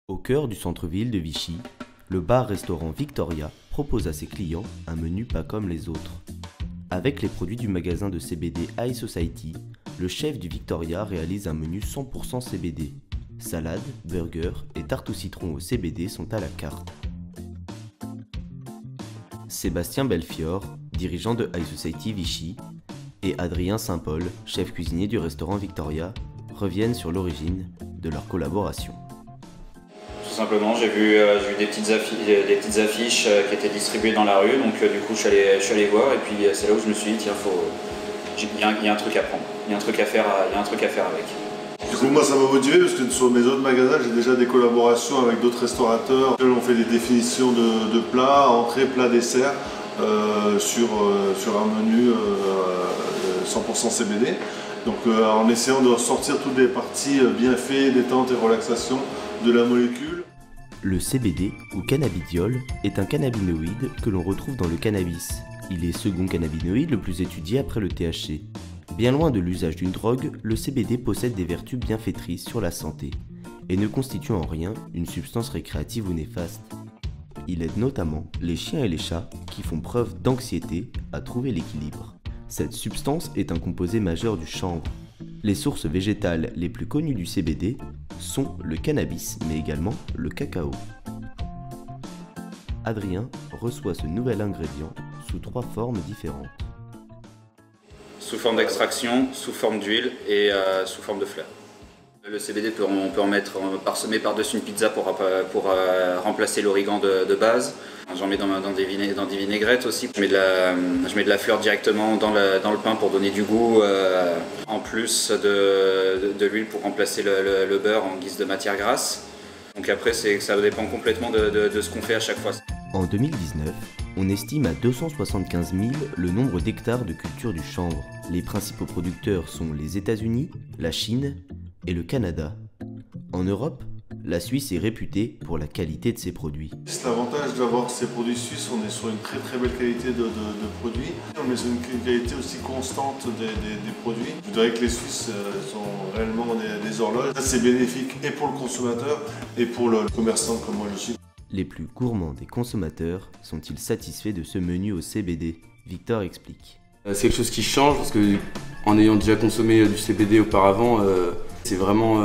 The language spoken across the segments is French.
Au cœur du centre-ville de Vichy, le bar-restaurant Victoria propose à ses clients un menu pas comme les autres. Avec les produits du magasin de CBD High Society, le chef du Victoria réalise un menu 100% CBD. Salade, burger et tarte au citron au CBD sont à la carte. Sébastien Belfior, dirigeant de High Society Vichy, et Adrien Saint-Paul, chef cuisinier du restaurant Victoria, reviennent sur l'origine de leur collaboration. Tout simplement, j'ai vu des petites affiches qui étaient distribuées dans la rue, donc du coup je suis allé voir et puis c'est là où je me suis dit tiens, il y a un truc à prendre, il y a un truc à faire avec. Du coup moi ça m'a motivé parce que sur mes autres magasins j'ai déjà des collaborations avec d'autres restaurateurs. On fait des définitions de plats, entrées, plats, desserts sur un menu 100% CBD. Donc en essayant de ressortir toutes les parties bienfaits, détente et relaxation de la molécule. Le CBD ou cannabidiol est un cannabinoïde que l'on retrouve dans le cannabis. Il est second cannabinoïde le plus étudié après le THC. Bien loin de l'usage d'une drogue, le CBD possède des vertus bienfaitrices sur la santé et ne constitue en rien une substance récréative ou néfaste. Il aide notamment les chiens et les chats qui font preuve d'anxiété à trouver l'équilibre. Cette substance est un composé majeur du chanvre. Les sources végétales les plus connues du CBD sont le cannabis, mais également le cacao. Adrien reçoit ce nouvel ingrédient sous 3 formes différentes. Sous forme d'extraction, sous forme d'huile et sous forme de fleurs. Le CBD, on peut en mettre parsemé par-dessus une pizza pour remplacer l'origan de base. J'en mets dans des vinaigrettes aussi. Je mets de la fleur directement dans le pain pour donner du goût, en plus de l'huile pour remplacer le beurre en guise de matière grasse. Donc après, ça dépend complètement de ce qu'on fait à chaque fois. En 2019, on estime à 275 000 le nombre d'hectares de culture du chanvre. Les principaux producteurs sont les États-Unis, la Chine et le Canada. En Europe, la Suisse est réputée pour la qualité de ses produits. C'est l'avantage d'avoir ces produits suisses, on est sur une très belle qualité de produits, mais sur une qualité aussi constante des produits. Je dirais que les Suisses sont réellement des horloges. C'est bénéfique et pour le consommateur et pour le commerçant comme moi je suis. Les plus gourmands des consommateurs sont-ils satisfaits de ce menu au CBD? Victor explique. C'est quelque chose qui change parce que en ayant déjà consommé du CBD auparavant, c'est vraiment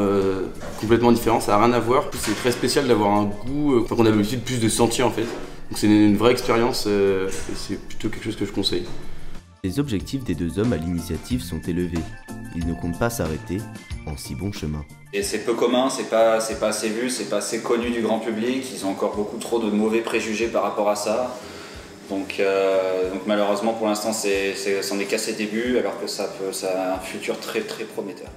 complètement différent, ça n'a rien à voir. C'est très spécial d'avoir un goût qu'on a l'habitude plus de sentir en fait. Donc c'est une vraie expérience et c'est plutôt quelque chose que je conseille. Les objectifs des deux hommes à l'initiative sont élevés. Ils ne comptent pas s'arrêter en si bon chemin. Et c'est peu commun, c'est pas assez vu, c'est pas assez connu du grand public. Ils ont encore beaucoup trop de mauvais préjugés par rapport à ça. Donc malheureusement pour l'instant c'en est qu'à ses débuts alors que ça a un futur très prometteur.